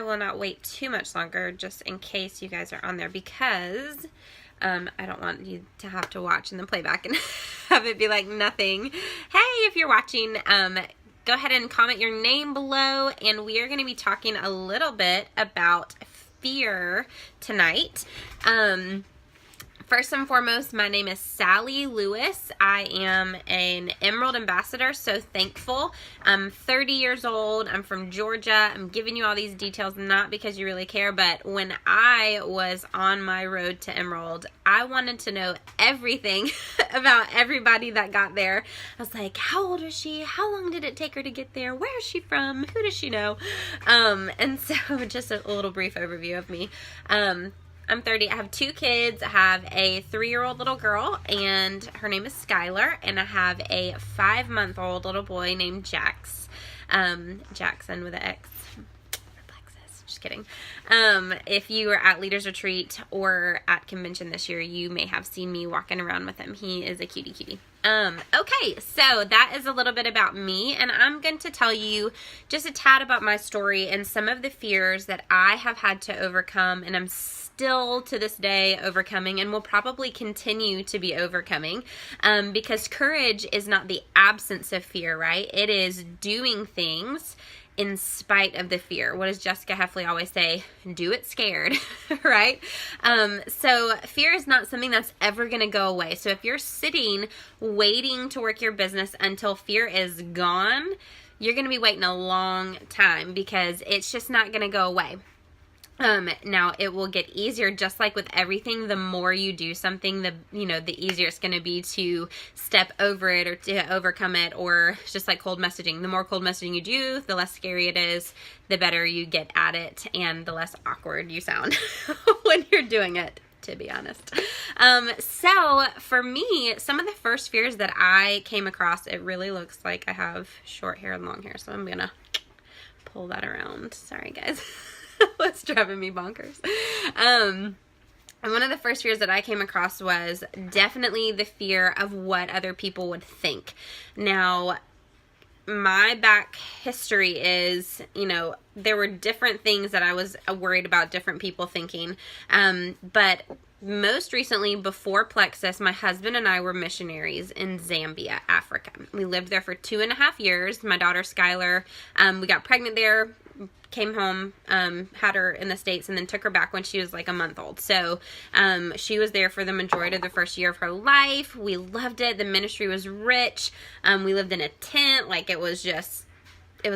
I will not wait too much longer just in case you guys are on there, because I don't want you to have to watch and then play back and have it be like nothing. Hey, if you're watching, go ahead and comment your name below, and we are going to be talking a little bit about fear tonight. First and foremost, my name is Sally Lewis. I am an Emerald Ambassador, so thankful. I'm 30 years old. I'm from Georgia. I'm giving you all these details not because you really care, but when I was on my road to Emerald, I wanted to know everything about everybody that got there. I was like, how old is she? How long did it take her to get there? Where is she from? Who does she know? And so just a little brief overview of me. I'm 30. I have 2 kids. I have a 3-year-old little girl, and her name is Skylar, and I have a 5-month-old little boy named Jax. Jackson with an X. Plexus. Just kidding. If you were at Leaders Retreat or at convention this year, you may have seen me walking around with him. He is a cutie. Okay, so that is a little bit about me, and I'm going to tell you just a tad about my story and some of the fears that I have had to overcome, and I'm still to this day overcoming, and will probably continue to be overcoming, because courage is not the absence of fear, right? It is doing things in spite of the fear. What does Jessica Heffley always say? Do it scared, right? So fear is not something that's ever going to go away. So if you're sitting waiting to work your business until fear is gone, you're going to be waiting a long time, because it's just not going to go away. Now it will get easier, just like with everything. The more you do something, the easier it's going to be to step over it or to overcome it, or just like cold messaging. The more cold messaging you do, the less scary it is, the better you get at it, and the less awkward you sound when you're doing it, to be honest. So for me, some of the first fears that I came across, it really looks like I have short hair and long hair, so I'm going to pull that around. Sorry, guys. That's driving me bonkers. And one of the first fears that I came across was definitely the fear of what other people would think. Now, my back history is, there were different things that I was worried about different people thinking. But most recently, before Plexus, my husband and I were missionaries in Zambia, Africa. We lived there for 2.5 years. My daughter, Skylar, we got pregnant there, came home, had her in the States, and then took her back when she was like a month old. So she was there for the majority of the first year of her life. We loved it. The ministry was rich. We lived in a tent. Like, it was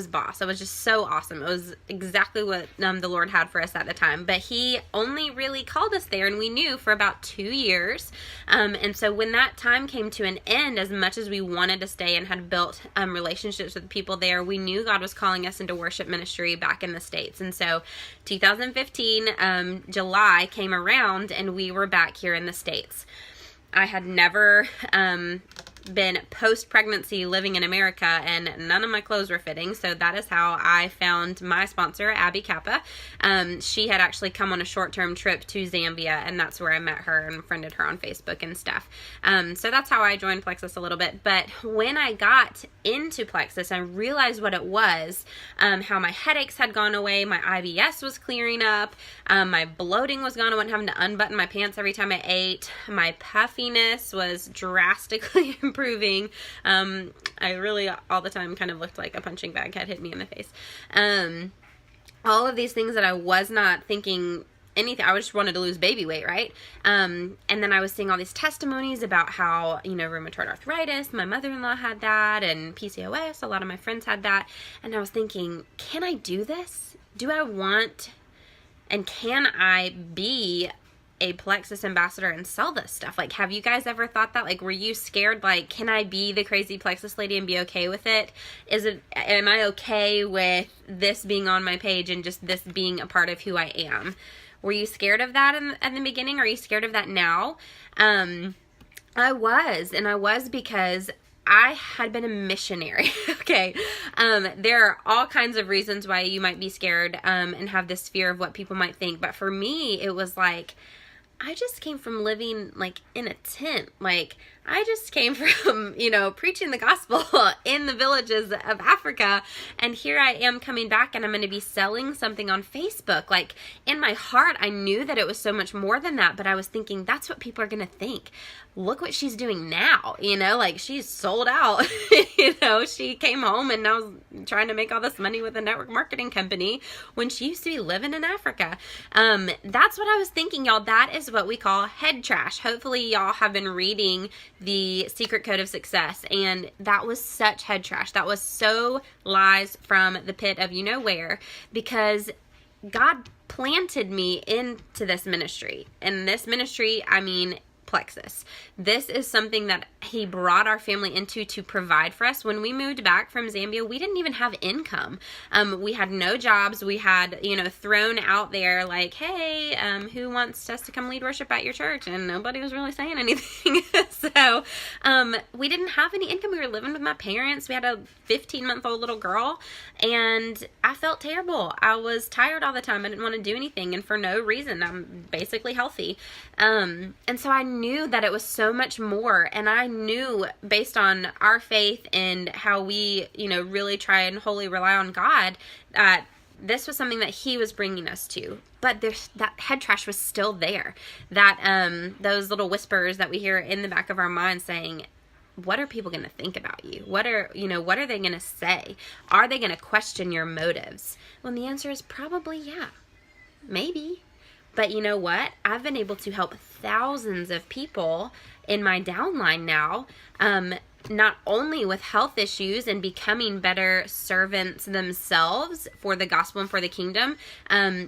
boss. It was just so awesome. It was exactly what the Lord had for us at the time. But he only really called us there, and we knew, for about 2 years. And so when that time came to an end, as much as we wanted to stay and had built relationships with people there, we knew God was calling us into worship ministry back in the States. And so 2015, July came around, and we were back here in the States. I had never been post-pregnancy living in America, and none of my clothes were fitting, so that is how I found my sponsor, Abby Kappa. She had actually come on a short-term trip to Zambia, and that's where I met her and friended her on Facebook and stuff. So that's how I joined Plexus a little bit. But when I got into Plexus, I realized what it was, how my headaches had gone away, my IBS was clearing up, my bloating was gone. I wasn't having to unbutton my pants every time I ate. My puffiness was drastically improving. I really all the time kind of looked like a punching bag had hit me in the face. All of these things that I was not thinking anything, I just wanted to lose baby weight, right? And then I was seeing all these testimonies about how, rheumatoid arthritis, my mother-in-law had that, and PCOS, a lot of my friends had that. And I was thinking, can I do this? Do I want, and can I be a Plexus ambassador and sell this stuff? Like, have you guys ever thought that? Like, were you scared? Like, can I be the crazy Plexus lady and be okay with it? Am I okay with this being on my page and just this being a part of who I am? Were you scared of that in the beginning? Are you scared of that now? I was because I had been a missionary. Okay. There are all kinds of reasons why you might be scared, and have this fear of what people might think. But for me, it was like, I just came from living like in a tent. Like, I just came from, preaching the gospel in the villages of Africa, and here I am coming back, and I'm going to be selling something on Facebook. Like, in my heart, I knew that it was so much more than that, but I was thinking, that's what people are going to think. Look what she's doing now, like, she's sold out. She came home and now trying to make all this money with a network marketing company when she used to be living in Africa. That's what I was thinking, y'all. That is what we call head trash. Hopefully y'all have been reading The Secret Code of Success, and that was such head trash. That was so lies from the pit of where, because God planted me into this ministry. And this ministry, I mean Plexus. This is something that he brought our family into to provide for us. When we moved back from Zambia, we didn't even have income. We had no jobs. We had, thrown out there like, hey, who wants us to come lead worship at your church? And nobody was really saying anything. So we didn't have any income. We were living with my parents. We had a 15-month-old little girl, and I felt terrible. I was tired all the time. I didn't want to do anything, and for no reason. I'm basically healthy. And so I knew that it was so much more, and I knew, based on our faith and how we, really try and wholly rely on God, that this was something that he was bringing us to. But that head trash was still there. That those little whispers that we hear in the back of our mind saying, what are people going to think about you? What are they going to say? Are they going to question your motives? Well, the answer is probably yeah. Maybe. But you know what? I've been able to help thousands of people in my downline now, not only with health issues and becoming better servants themselves for the gospel and for the kingdom,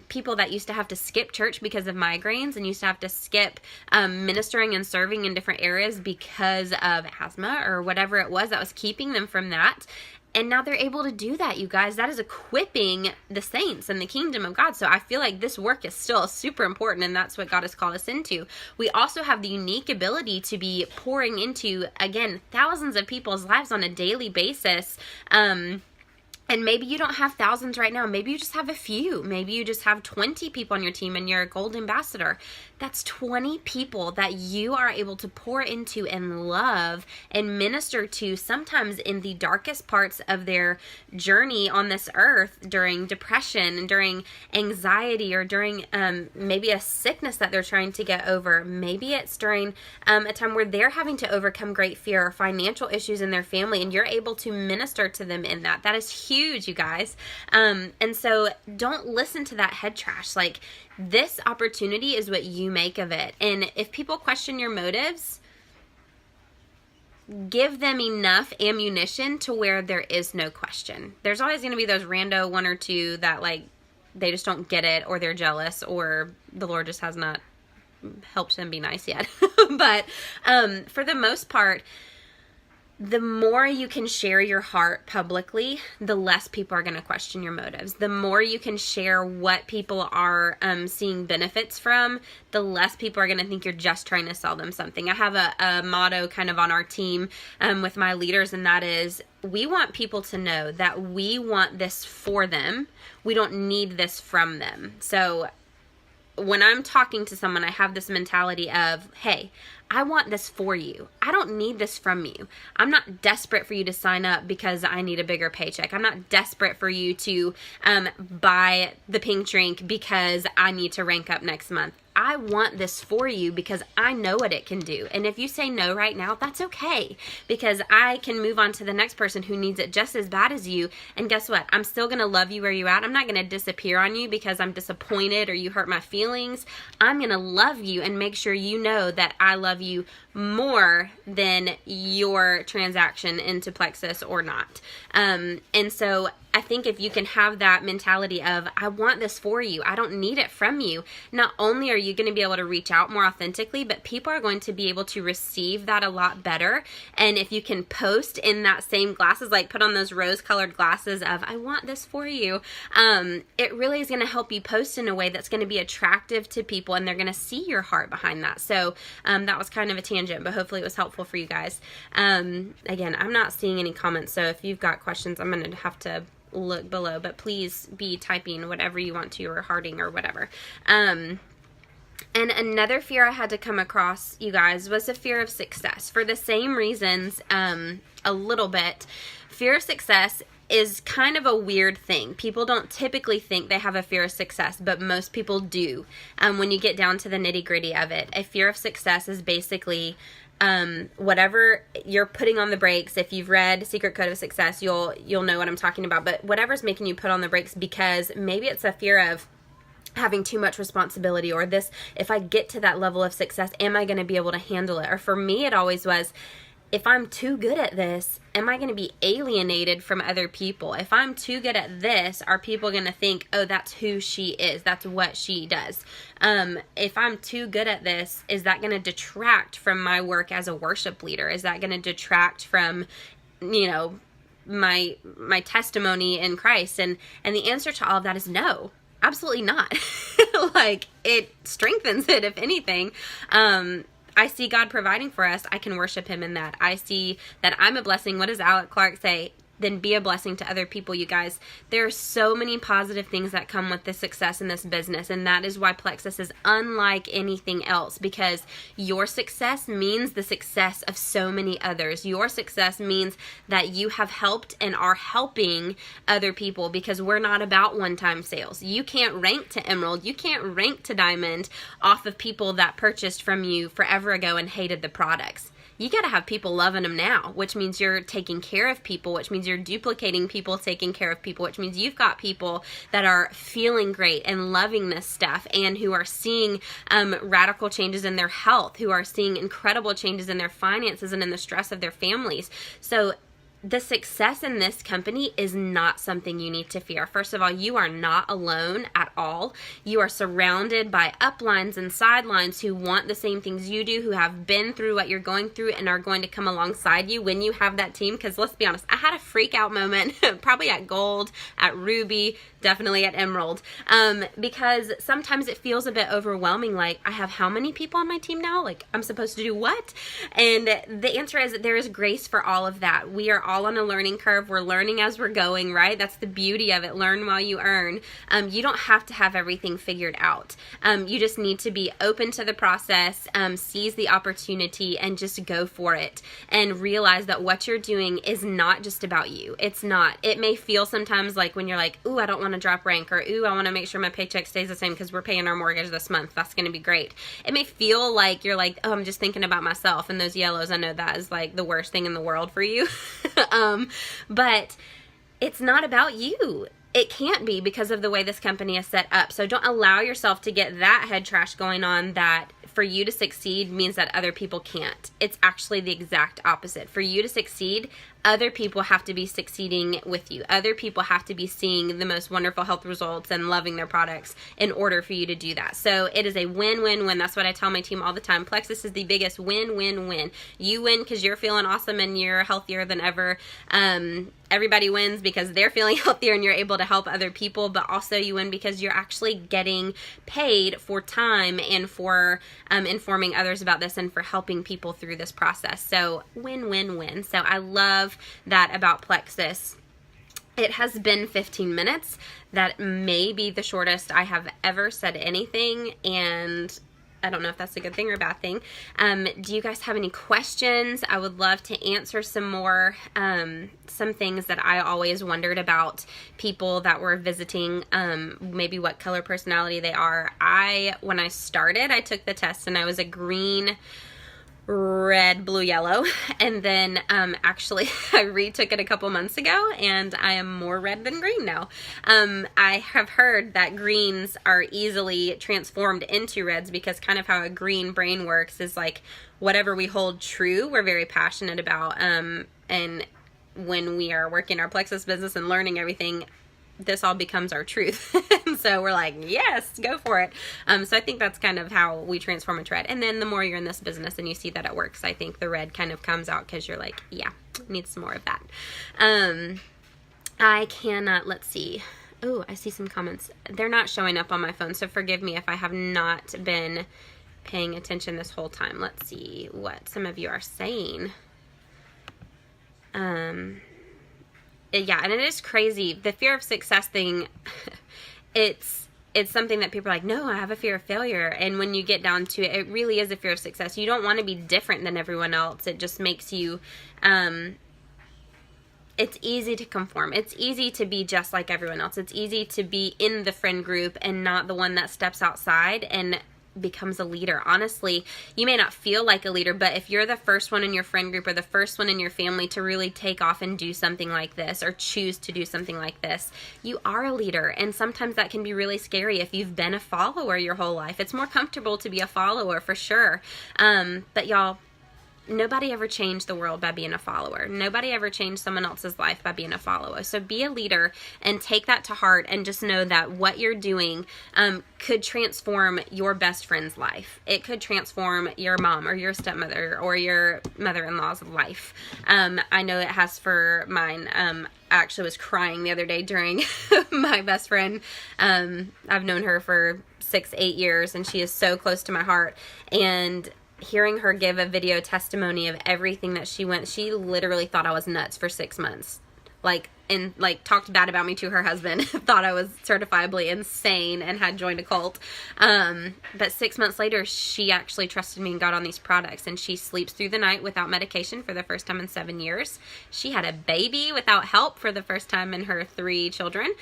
people that used to have to skip church because of migraines and used to have to skip ministering and serving in different areas because of asthma or whatever it was that was keeping them from that. And now they're able to do that, you guys. That is equipping the saints in the kingdom of God. So I feel like this work is still super important, and that's what God has called us into. We also have the unique ability to be pouring into, again, thousands of people's lives on a daily basis. And maybe you don't have thousands right now. Maybe you just have a few. Maybe you just have 20 people on your team and you're a gold ambassador. That's 20 people that you are able to pour into and love and minister to, sometimes in the darkest parts of their journey on this earth, during depression and during anxiety, or during maybe a sickness that they're trying to get over. Maybe it's during a time where they're having to overcome great fear or financial issues in their family, and you're able to minister to them in that. That is huge, you guys. And so don't listen to that head trash. Like, this opportunity is what you make of it. And if people question your motives, give them enough ammunition to where there is no question. There's always going to be those rando one or two that, like, they just don't get it, or they're jealous, or the Lord just has not helped them be nice yet. But for the most part, the more you can share your heart publicly, the less people are going to question your motives. The more you can share what people are seeing benefits from, the less people are going to think you're just trying to sell them something. I have a motto kind of on our team with my leaders, and that is, we want people to know that we want this for them. We don't need this from them. So when I'm talking to someone, I have this mentality of, hey, I want this for you. I don't need this from you. I'm not desperate for you to sign up because I need a bigger paycheck. I'm not desperate for you to buy the pink drink because I need to rank up next month. I want this for you because I know what it can do. And if you say no right now, that's okay, because I can move on to the next person who needs it just as bad as you. And guess what? I'm still going to love you where you're at. I'm not going to disappear on you because I'm disappointed or you hurt my feelings. I'm going to love you and make sure you know that I love you more than your transaction into Plexus or not. And so I think if you can have that mentality of, I want this for you, I don't need it from you, not only are you going to be able to reach out more authentically, but people are going to be able to receive that a lot better. And if you can post in that same glasses, like put on those rose-colored glasses of, I want this for you, it really is going to help you post in a way that's going to be attractive to people, and they're going to see your heart behind that. So that was kind of a tangent, but hopefully it was helpful for you guys. Again, I'm not seeing any comments, so if you've got questions, I'm going to have to look below, but please be typing whatever you want to, or hearting or whatever. And another fear I had to come across, you guys, was a fear of success. For the same reasons, a little bit. Fear of success is kind of a weird thing. People don't typically think they have a fear of success, but most people do. When you get down to the nitty-gritty of it, a fear of success is basically whatever you're putting on the brakes. If you've read Secret Code of Success, you'll know what I'm talking about. But whatever's making you put on the brakes, because maybe it's a fear of having too much responsibility, or this, if I get to that level of success, am I going to be able to handle it? Or for me, it always was, if I'm too good at this, am I going to be alienated from other people? If I'm too good at this, are people going to think, oh, that's who she is, that's what she does? If I'm too good at this, is that going to detract from my work as a worship leader? Is that going to detract from, my testimony in Christ? And the answer to all of that is no. Absolutely not. Like, it strengthens it, if anything. I see God providing for us. I can worship him in that. I see that I'm a blessing. What does Alec Clark say? Then be a blessing to other people, you guys. There are so many positive things that come with the success in this business, and that is why Plexus is unlike anything else, because your success means the success of so many others. Your success means that you have helped and are helping other people, because we're not about one-time sales. You can't rank to Emerald, you can't rank to Diamond off of people that purchased from you forever ago and hated the products. You got to have people loving them now, which means you're taking care of people, which means you're duplicating people taking care of people, which means you've got people that are feeling great and loving this stuff, and who are seeing radical changes in their health, who are seeing incredible changes in their finances and in the stress of their families. So the success in this company is not something you need to fear. First of all, you are not alone at all. You are surrounded by uplines and sidelines who want the same things you do, who have been through what you're going through and are going to come alongside you when you have that team. Because let's be honest, I had a freak out moment, probably at Gold, at Ruby, definitely at Emerald, because sometimes it feels a bit overwhelming. Like, I have how many people on my team now? Like, I'm supposed to do what? And the answer is that there is grace for all of that. We are all on a learning curve. We're learning as we're going, right? That's the beauty of it. Learn while you earn. You don't have to have everything figured out. You just need to be open to the process, seize the opportunity, and just go for it. And realize that what you're doing is not just about you. It's not. It may feel sometimes like when you're like, ooh, I don't want to drop rank, or ooh, I want to make sure my paycheck stays the same because we're paying our mortgage this month. That's going to be great. It may feel like you're like, oh, I'm just thinking about myself, and those yellows, I know that is like the worst thing in the world for you. But it's not about you. It can't be, because of the way this company is set up. So don't allow yourself to get that head trash going on, that for you to succeed means that other people can't. It's actually the exact opposite. For you to succeed, other people have to be succeeding with you. Other people have to be seeing the most wonderful health results and loving their products in order for you to do that. So it is a win-win-win. That's what I tell my team all the time. Plexus is the biggest win-win-win. You win because you're feeling awesome and you're healthier than ever. Everybody wins because they're feeling healthier and you're able to help other people, but also you win because you're actually getting paid for time and for informing others about this and for helping people through this process. So win-win-win. So I love that about Plexus. It has been 15 minutes. That may be the shortest I have ever said anything, and I don't know if that's a good thing or a bad thing. Do you guys have any questions? I would love to answer some more, some things that I always wondered about people that were visiting, maybe what color personality they are. When I started, I took the test and I was a green, red, blue, yellow, and then actually I retook it a couple months ago and I am more red than green now. I have heard that greens are easily transformed into reds, because kind of how a green brain works is like whatever we hold true, we're very passionate about, and when we are working our Plexus business and learning everything, this all becomes our truth. So we're like, yes, go for it. So I think that's kind of how we transform into red. And then the more you're in this business and you see that it works, I think the red kind of comes out because you're like, yeah, need some more of that. I cannot, let's see. Oh, I see some comments. They're not showing up on my phone, so forgive me if I have not been paying attention this whole time. Let's see what some of you are saying. Yeah, and it is crazy. The fear of success thing, it's it's something that people are like, no, I have a fear of failure. And when you get down to it, it really is a fear of success. You don't want to be different than everyone else. It just makes you, it's easy to conform. It's easy to be just like everyone else. It's easy to be in the friend group and not the one that steps outside and becomes a leader. Honestly, you may not feel like a leader, but if you're the first one in your friend group or the first one in your family to really take off and do something like this or choose to do something like this, you are a leader. And sometimes that can be really scary if you've been a follower your whole life. It's more comfortable to be a follower for sure. But y'all, nobody ever changed the world by being a follower. Nobody ever changed someone else's life by being a follower. So be a leader and take that to heart and just know that what you're doing could transform your best friend's life. It could transform your mom or your stepmother or your mother-in-law's life. I know it has for mine. I actually was crying the other day during my best friend. I've known her for 6-8 years, and she is so close to my heart. And hearing her give a video testimony of everything that she literally thought I was nuts for 6 months. Talked bad about me to her husband, thought I was certifiably insane and had joined a cult. But 6 months later, she actually trusted me and got on these products, and she sleeps through the night without medication for the first time in 7 years. She had a baby without help for the first time in her 3 children.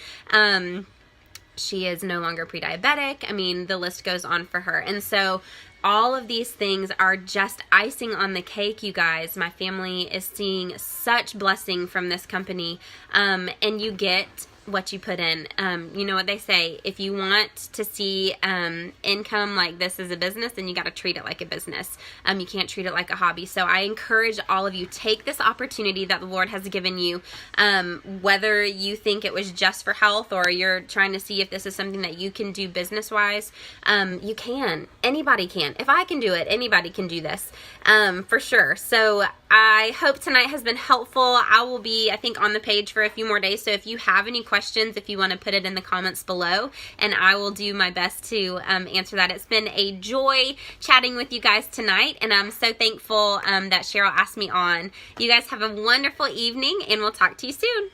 She is no longer pre-diabetic. I mean, the list goes on for her. And so all of these things are just icing on the cake, you guys. My family is seeing such blessing from this company, and you get what you put in. You know what they say, if you want to see income like this as a business, then you got to treat it like a business. You can't treat it like a hobby. So I encourage all of you, take this opportunity that the Lord has given you, whether you think it was just for health or you're trying to see if this is something that you can do business wise. You can. Anybody can. If I can do it, anybody can do this, for sure. So I hope tonight has been helpful. I will be, I think, on the page for a few more days. So if you have any questions, if you want to put it in the comments below, and I will do my best to answer that. It's been a joy chatting with you guys tonight, and I'm so thankful that Cheryl asked me on. You guys have a wonderful evening, and we'll talk to you soon.